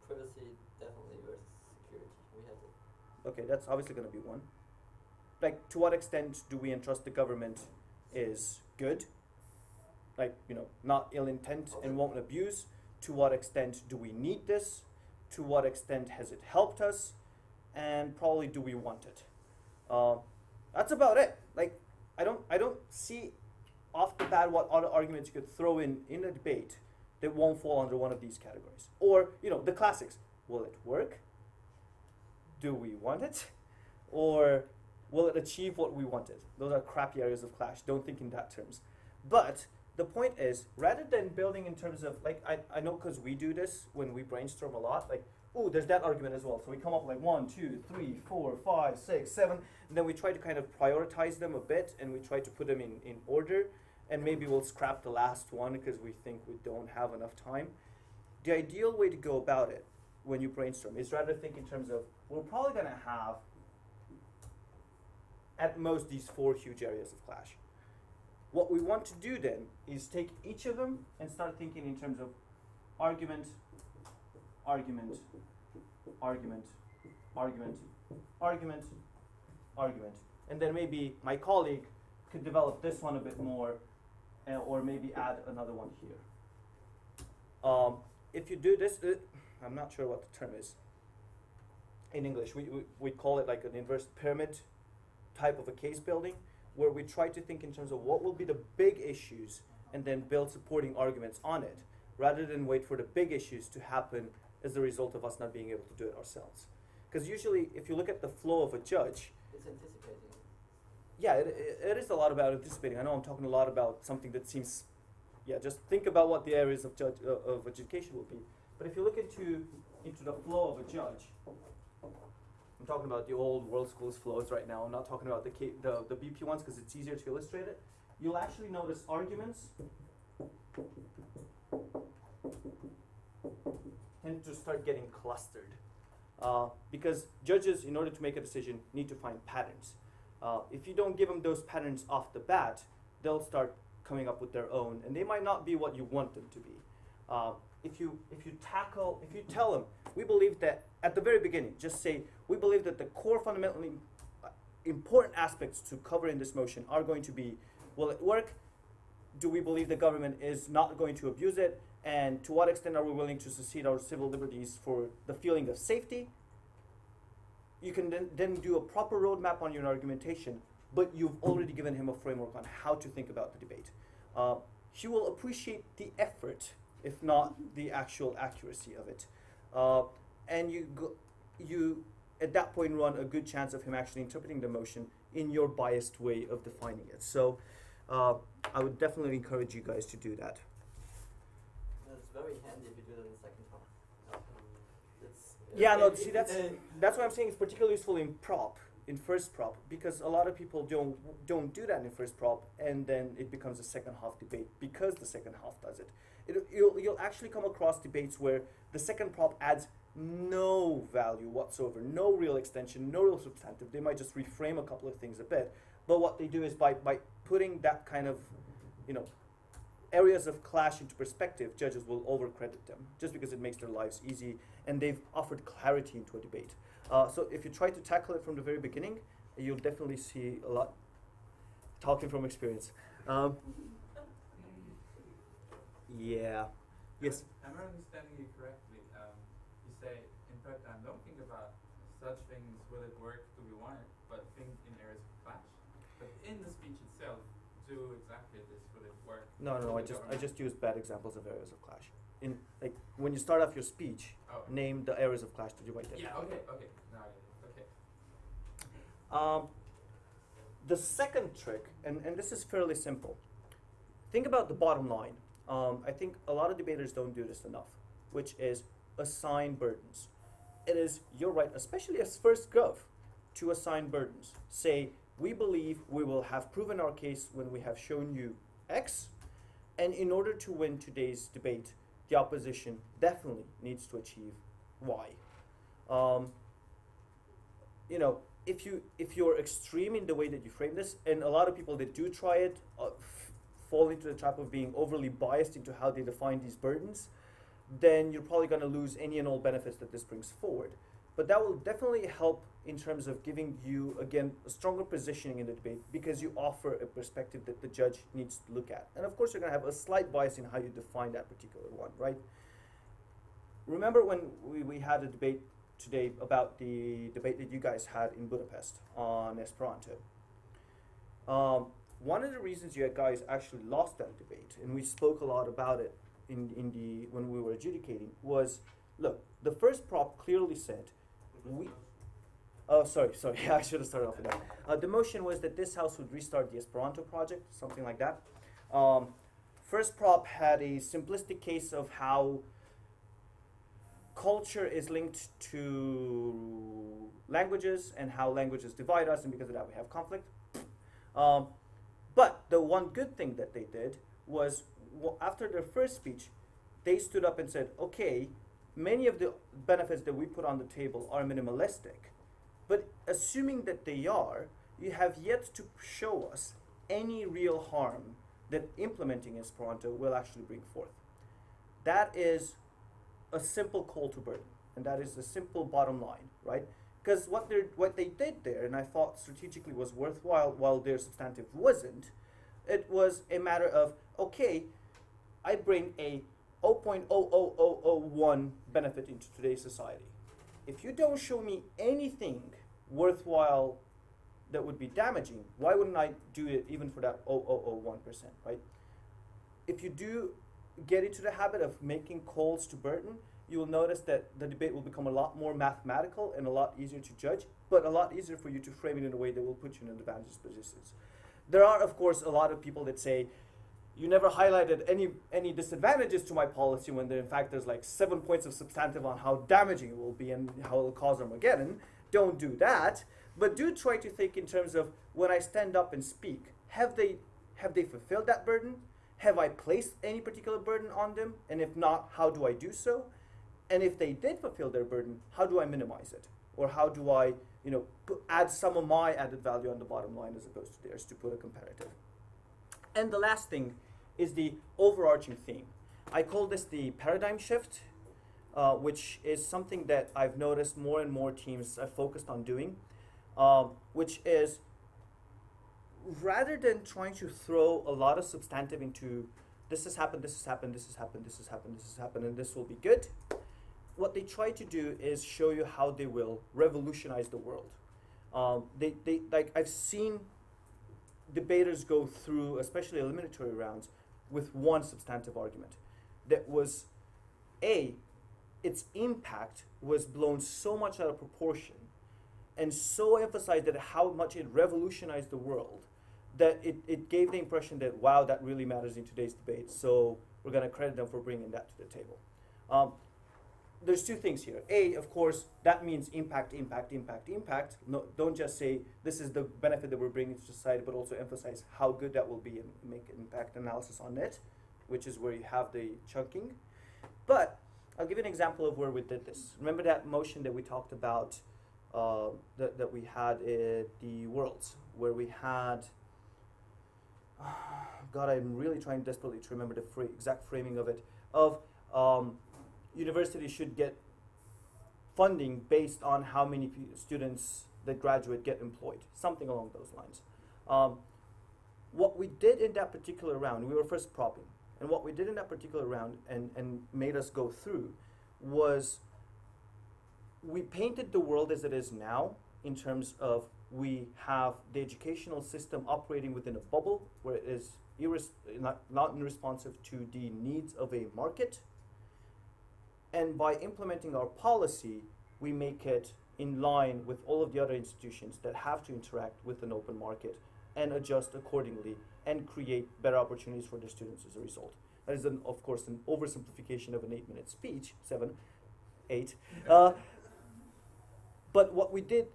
privacy definitely versus security. We have to. Okay, that's obviously going to be one. Like, to what extent do we entrust the government is good? Like, not ill intent and won't abuse. To what extent do we need this? To what extent has it helped us? And probably do we want it? That's about it. Like, I don't see off the bat what other arguments you could throw in a debate that won't fall under one of these categories. Or, the classics. Will it work? Do we want it? Or will it achieve what we wanted? Those are crappy areas of clash. Don't think in that terms. But the point is, rather than building in terms of, like, I know because we do this when we brainstorm a lot, like, oh, there's that argument as well. So we come up with like 1, 2, 3, 4, 5, 6, 7, and then we try to kind of prioritize them a bit, and we try to put them in order, and maybe we'll scrap the last one because we think we don't have enough time. The ideal way to go about it when you brainstorm is rather think in terms of, we're probably going to have at most these 4 huge areas of clash. What we want to do then is take each of them and start thinking in terms of argument, argument, argument, argument, argument, argument. And then maybe my colleague could develop this one a bit more, or maybe add another one here. If you do this, I'm not sure what the term is. In English, we call it like an inverse pyramid type of a case building, where we try to think in terms of what will be the big issues and then build supporting arguments on it, rather than wait for the big issues to happen as a result of us not being able to do it ourselves. Because usually, if you look at the flow of a judge, It's anticipating. yeah, it is a lot about anticipating. I know I'm talking a lot about something that seems, just think about what the areas of of education will be. But if you look into the flow of a judge, I'm talking about the old world schools flows right now. I'm not talking about the BP ones because it's easier to illustrate it. you'll actually notice arguments tend to start getting clustered. Because judges, in order to make a decision, need to find patterns. If you don't give them those patterns off the bat, they'll start coming up with their own, and they might not be what you want them to be. If you tell them, we believe that at the very beginning, just say, we believe that the core fundamentally important aspects to cover in this motion are going to be, will it work? Do we believe the government is not going to abuse it? And to what extent are we willing to secede our civil liberties for the feeling of safety? You can then do a proper roadmap on your argumentation, but you've already given him a framework on how to think about the debate. He will appreciate the effort, if not the actual accuracy of it. And you at that point run a good chance of him actually interpreting the motion in your biased way of defining it. So I would definitely encourage you guys to do that. It's very handy if you do that in the second half. Yeah, no, see, that's what I'm saying. It's particularly useful in first prop, because a lot of people don't do that in first prop, and then it becomes a second half debate because the second half does it. You'll actually come across debates where the second prop adds no value whatsoever, no real extension, no real substantive. They might just reframe a couple of things a bit, but what they do is by putting that kind of, areas of clash into perspective, judges will overcredit them just because it makes their lives easy, and they've offered clarity into a debate. So if you try to tackle it from the very beginning, you'll definitely see a lot. Talking from experience. Yeah. Yes. Am I understanding you correctly? You say, in fact, don't think about such things, will it work, do we want it, but think in areas of clash. But in the speech itself, do exactly this, will it work? No. I just use bad examples of areas of clash. In when you start off your speech, name the areas of clash that you might get. Yeah. Okay. Now I get it. Okay. The second trick, and this is fairly simple. Think about the bottom line. I think a lot of debaters don't do this enough, which is assign burdens. It is your right, especially as first gov, to assign burdens. Say, we believe we will have proven our case when we have shown you X, and in order to win today's debate, the opposition definitely needs to achieve Y. If you're extreme in the way that you frame this, and a lot of people that do try it fall into the trap of being overly biased into how they define these burdens, then you're probably going to lose any and all benefits that this brings forward. But that will definitely help in terms of giving you, again, a stronger positioning in the debate, because you offer a perspective that the judge needs to look at. And of course, you're going to have a slight bias in how you define that particular one, right? Remember when we had a debate today about the debate that you guys had in Budapest on Esperanto? One of the reasons you guys actually lost that debate, and we spoke a lot about it when we were adjudicating, was, look, the first prop clearly said, sorry, I should have started off with that. The motion was that this house would restart the Esperanto project, something like that. First prop had a simplistic case of how culture is linked to languages and how languages divide us, and because of that we have conflict. But the one good thing that they did was, after their first speech, they stood up and said, okay, many of the benefits that we put on the table are minimalistic, but assuming that they are, you have yet to show us any real harm that implementing Esperanto will actually bring forth. That is a simple call to burden, and that is a simple bottom line, right? Because what they did there, and I thought strategically was worthwhile while their substantive wasn't, it was a matter of, okay, I bring a 0.00001 benefit into today's society. If you don't show me anything worthwhile that would be damaging, why wouldn't I do it even for that 0.001%, right? If you do get into the habit of making calls to burden, you will notice that the debate will become a lot more mathematical and a lot easier to judge, but a lot easier for you to frame it in a way that will put you in advantageous positions. There are, of course, a lot of people that say, you never highlighted any disadvantages to my policy, when there, in fact, there's like 7 points of substantive on how damaging it will be and how it will cause Armageddon. Don't do that, but do try to think in terms of, when I stand up and speak, have they Have they fulfilled that burden? Have I placed any particular burden on them? And if not, how do I do so? And if they did fulfill their burden, how do I minimize it? Or how do I, add some of my added value on the bottom line as opposed to theirs, to put a comparative. And the last thing is the overarching theme. I call this the paradigm shift, which is something that I've noticed more and more teams are focused on doing, which is, rather than trying to throw a lot of substantive into this has happened, this has happened, this has happened, this has happened, this has happened, and this will be good, what they try to do is show you how they will revolutionize the world. They like, I've seen debaters go through, especially eliminatory rounds, with one substantive argument that was, its impact was blown so much out of proportion and so emphasized that how much it revolutionized the world that it gave the impression that, wow, that really matters in today's debate, so we're going to credit them for bringing that to the table. There's two things here. Of course, that means impact, impact, impact, impact. No, don't just say this is the benefit that we're bringing to society, but also emphasize how good that will be and make an impact analysis on it, which is where you have the chunking. But I'll give you an example of where we did this. Remember that motion that we talked about that we had at the Worlds, where we had, God, I'm really trying desperately to remember the exact framing of it, of universities should get funding based on how many students that graduate get employed, something along those lines. What we did in that particular round, we were first propping, and what we did in that particular round and made us go through was we painted the world as it is now in terms of we have the educational system operating within a bubble where it is not responsive to the needs of a market. And by implementing our policy, we make it in line with all of the other institutions that have to interact with an open market and adjust accordingly and create better opportunities for their students as a result. That is, of course, an oversimplification of an 8-minute speech, 7, 8. But what we did,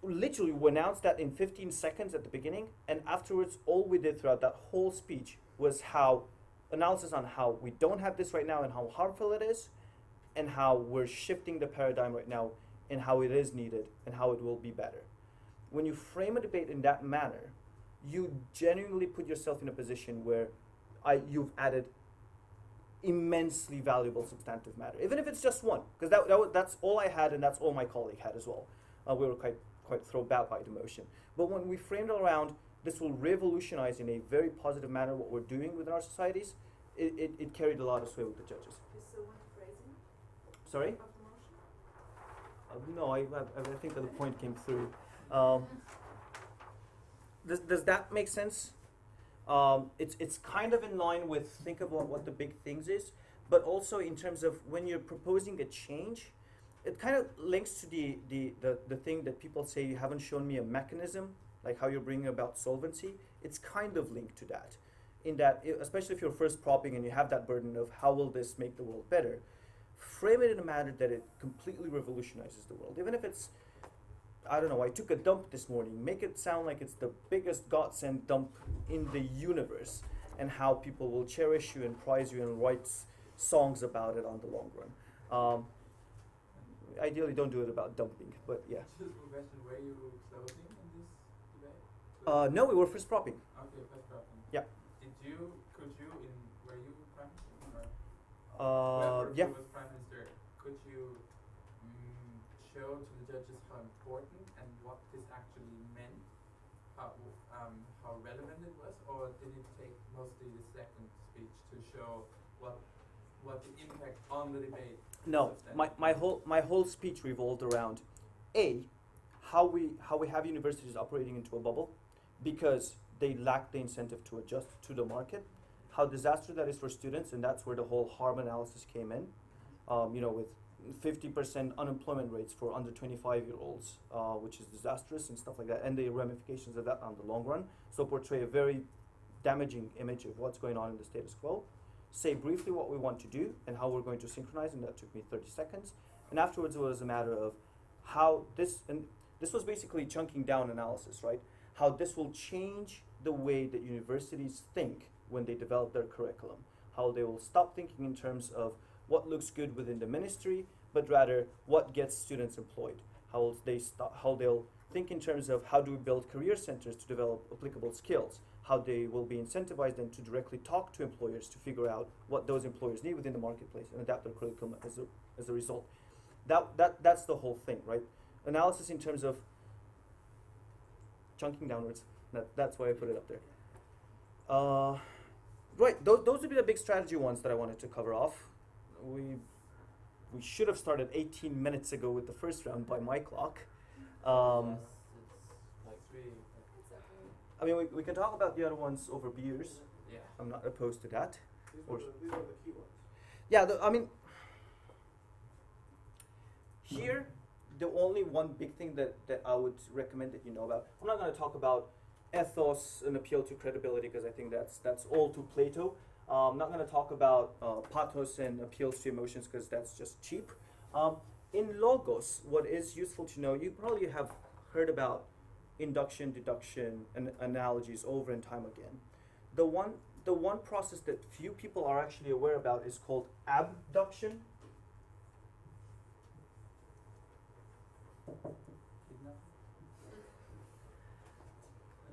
literally, we announced that in 15 seconds at the beginning, and afterwards, all we did throughout that whole speech was analysis on how we don't have this right now and how harmful it is, and how we're shifting the paradigm right now and how it is needed and how it will be better. When you frame a debate in that manner, you genuinely put yourself in a position where you've added immensely valuable substantive matter, even if it's just one, because that's all I had and that's all my colleague had as well. We were quite thrown back by the motion. But when we framed it around, this will revolutionize in a very positive manner what we're doing within our societies, it carried a lot of sway with the judges. Is the one phrasing Sorry? of the motion? No, I think that the point came through. Does that make sense? It's kind of in line with think about what the big things is, but also in terms of when you're proposing a change, it kind of links to the thing that people say, you haven't shown me a mechanism, like how you're bringing about solvency. It's kind of linked to that, in that, especially if you're first propping and you have that burden of how will this make the world better, frame it in a manner that it completely revolutionizes the world. Even if it's, I don't know, I took a dump this morning, make it sound like it's the biggest godsend dump in the universe, and how people will cherish you and prize you and write songs about it on the long run. Ideally, don't do it about dumping, but yeah. Just a question, were you closing in this debate? No, we were first propping. Okay, first problem. Yeah. Were you Prime Minister? Or Yeah. whoever was Prime Minister, could you show to the judges how important and what this actually meant, how relevant it was, or did it take mostly the second speech to show what the impact on the debate? No, my whole speech revolved around how we have universities operating into a bubble because they lack the incentive to adjust to the market, how disastrous that is for students, and that's where the whole harm analysis came in. With 50% unemployment rates for under 25-year-olds, which is disastrous and stuff like that, and the ramifications of that on the long run. So portray a very damaging image of what's going on in the status quo. Say briefly what we want to do and how we're going to synchronize, and that took me 30 seconds. And afterwards it was a matter of how this was basically chunking down analysis, right? How this will change the way that universities think when they develop their curriculum. How they will stop thinking in terms of what looks good within the ministry, but rather what gets students employed. How they'll think in terms of how do we build career centers to develop applicable skills. How they will be incentivized then to directly talk to employers to figure out what those employers need within the marketplace and adapt their curriculum as a result. That's the whole thing, right? Analysis in terms of chunking downwards. That's why I put it up there. Right, those would be the big strategy ones that I wanted to cover off. We should have started 18 minutes ago with the first round by my clock. Yes, it's like 3. It's okay. I mean, we can talk about the other ones over beers. Yeah. I'm not opposed to that. These Or are the key ones. Yeah, I mean, here, the only one big thing that I would recommend that you know about, I'm not going to talk about ethos and appeal to credibility because I think that's all to Plato. I'm not going to talk about pathos and appeals to emotions because that's just cheap. In logos, what is useful to know, you probably have heard about induction, deduction, and analogies over and time again. The one process that few people are actually aware about is called abduction.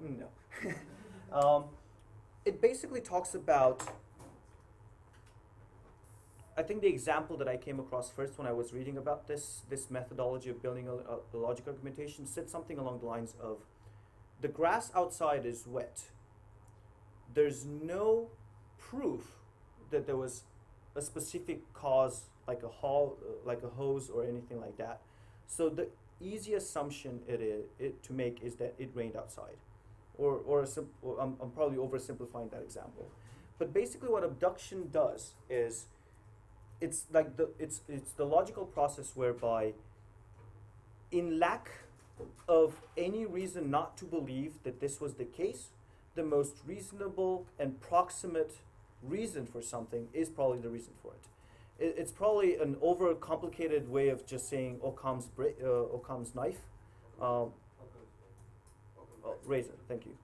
No. It basically talks about, I think the example that I came across first when I was reading about this methodology of building a logic argumentation said something along the lines of, the grass outside is wet. There's no proof that there was a specific cause, like a hose or anything like that. So the easy assumption to make is that it rained outside. I'm probably oversimplifying that example. But basically what abduction does is it's the logical process whereby, in lack of any reason not to believe that this was the case, the most reasonable and proximate reason for something is probably the reason for it. It's probably an overcomplicated way of just saying Occam's knife. Razor, thank you.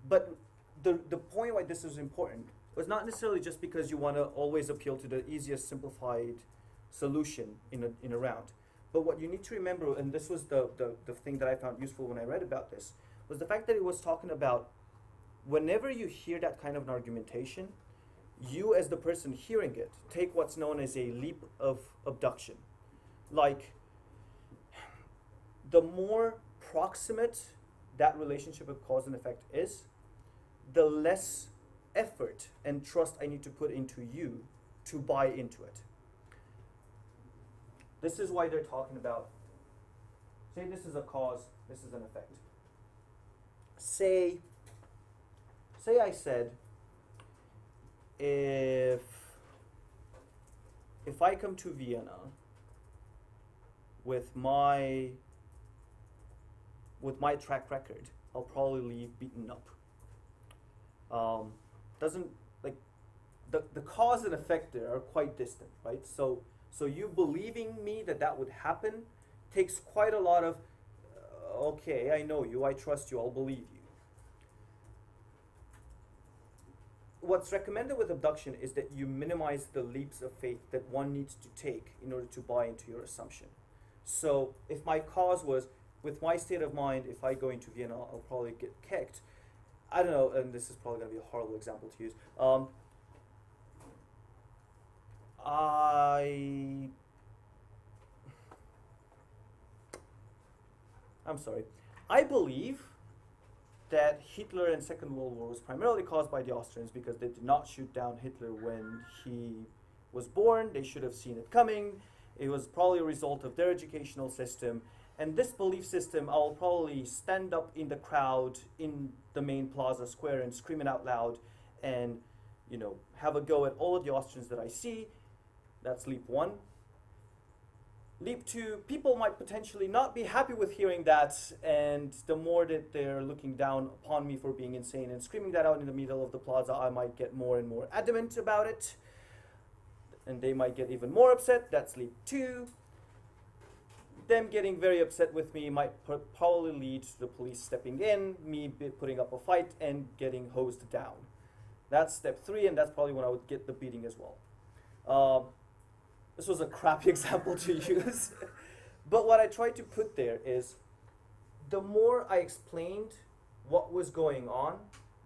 But the point why this is important was not necessarily just because you want to always appeal to the easiest simplified solution in a round. But what you need to remember, and this was the thing that I found useful when I read about this, was the fact that it was talking about whenever you hear that kind of an argumentation, you as the person hearing it take what's known as a leap of abduction. Like, the more proximate that relationship of cause and effect is, the less effort and trust I need to put into you to buy into it. This is why they're talking about, say this is a cause, this is an effect. Say I said, if I come to Vienna with my track record, I'll probably leave beaten up. Doesn't, like, the cause and effect there are quite distant, right? So you believing me that would happen takes quite a lot of, okay, I know you, I trust you, I'll believe you. What's recommended with abduction is that you minimize the leaps of faith that one needs to take in order to buy into your assumption. So if my cause was, with my state of mind, if I go into Vienna, I'll probably get kicked. I don't know, and this is probably going to be a horrible example to use. I'm sorry. I believe that Hitler and Second World War was primarily caused by the Austrians because they did not shoot down Hitler when he was born. They should have seen it coming. It was probably a result of their educational system. And this belief system, I'll probably stand up in the crowd in the main plaza square and scream it out loud and, have a go at all of the Austrians that I see. That's leap one. Leap two, people might potentially not be happy with hearing that, and the more that they're looking down upon me for being insane and screaming that out in the middle of the plaza, I might get more and more adamant about it, and they might get even more upset. That's leap two. them getting very upset with me might probably lead to the police stepping in, me putting up a fight, and getting hosed down. That's step 3, and that's probably when I would get the beating as well. This was a crappy example to use. But what I tried to put there is, the more I explained what was going on,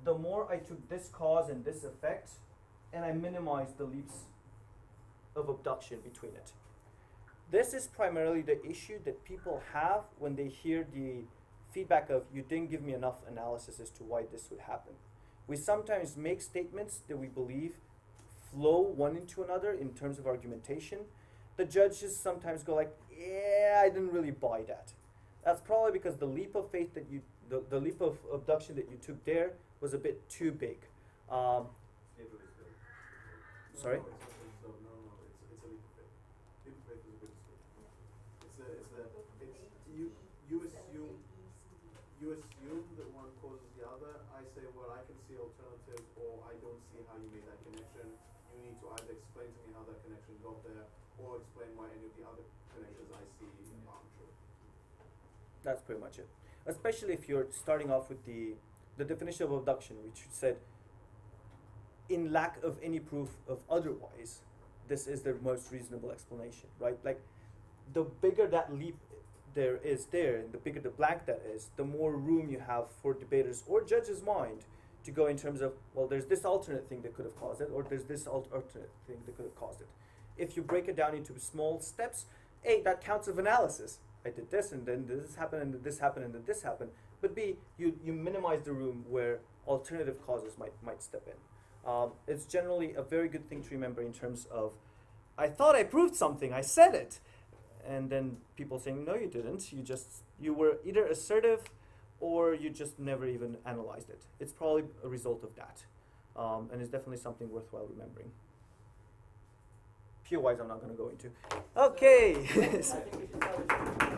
the more I took this cause and this effect, and I minimized the leaps of abduction between it. This is primarily the issue that people have when they hear the feedback of, you didn't give me enough analysis as to why this would happen. We sometimes make statements that we believe flow one into another in terms of argumentation. The judges sometimes go like, yeah, I didn't really buy that. That's probably because the leap of faith that the leap of abduction that you took there was a bit too big. Sorry? No, it's a leap of faith. Leap of faith is a good mistake. You assume that one causes the other. I say, well, I can see alternative, or I don't see how you made that connection. You need to either explain to me how that connection got there, or explain why any of the other connections I see aren't true. That's pretty much it. Especially if you're starting off with the definition of abduction, which said, in lack of any proof of otherwise, this is the most reasonable explanation, right? Like, the bigger that leap there is there, and the bigger the blank that is, the more room you have for debaters or judges' mind to go in terms of, well, there's this alternate thing that could have caused it, or there's this alternate thing that could have caused it. If you break it down into small steps, A, that counts of analysis. I did this, and then this happened, and then this happened, and then this happened. But B, you minimize the room where alternative causes might step in. It's generally a very good thing to remember in terms of, I thought I proved something, I said it. And then people saying, no, you didn't. You were either assertive or you just never even analyzed it. It's probably a result of that. And it's definitely something worthwhile remembering. POIs I'm not going to go into. Okay. I think we should start with